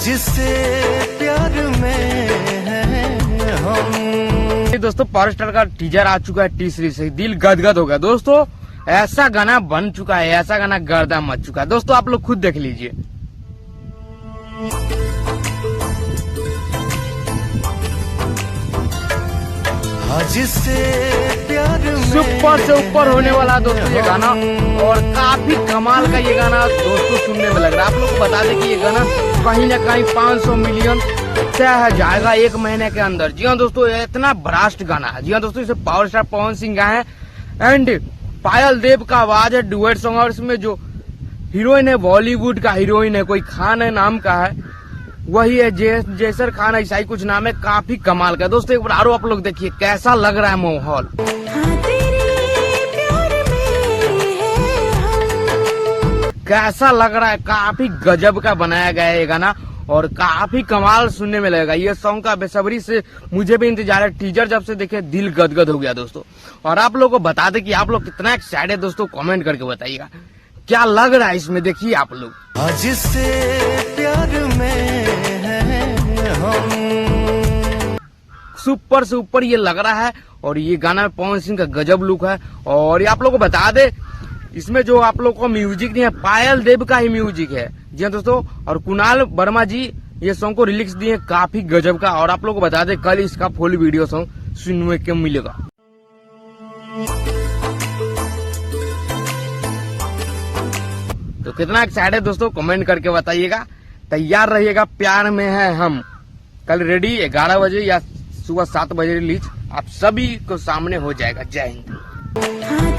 जिससे प्यार में है हम। जिससे प्यार सुपर से ऊपर होने वाला दोस्तों ये गाना, और काफी कमाल का ये गाना दोस्तों सुनने में लग रहा है। आप लोग को बता दें कि ये गाना कहीं ना कहीं 500 मिलियन तय जाएगा एक महीने के अंदर। जी हाँ दोस्तों, ये इतना ब्रास्ट गाना है। जी हाँ दोस्तों, इसे पावर स्टार पवन सिंह गाए हैं एंड पायल देव का आवाज है, डुएट सॉन्ग। और इसमें जो हीरोइन है बॉलीवुड का हीरोइन है, कोई खान है नाम का है, वही है जैसर खान, ऐसा ही कुछ नाम है। काफी कमाल का दोस्तों, एक बार आरो आप लोग देखिए कैसा लग रहा है माहौल। कैसा लग रहा है, काफी गजब का बनाया गया है ये गाना और काफी कमाल सुनने में लगेगा। ये सॉन्ग का बेसब्री से मुझे भी इंतजार है। टीजर जब से देखे दिल गदगद हो गया दोस्तों। और आप लोगों को बता दें कि आप लोग कितना एक्साइटेड है दोस्तों, कमेंट करके बताइएगा क्या लग रहा है इसमें। देखिए आप लोग, जिससे प्यार में है हम। सुपर से ऊपर ये लग रहा है। और ये गाना पवन सिंह का गजब लुक है। और ये आप लोग को बता दे, इसमें जो आप लोग को म्यूजिक नहीं है, पायल देव का ही म्यूजिक है। जी हाँ दोस्तों, और कुणाल वर्मा जी ये सॉन्ग को रिलीज दिए, काफी गजब का। और आप लोग को बता दे कल इसका फुल वीडियो सॉन्ग सुनने को मिलेगा। तो कितना एक्साइटेड है दोस्तों, कमेंट करके बताइएगा। तैयार रहिएगा, प्यार में है हम कल रेडी 11 बजे या सुबह 7 बजे रिलीज आप सभी को सामने हो जाएगा। जय हिंद।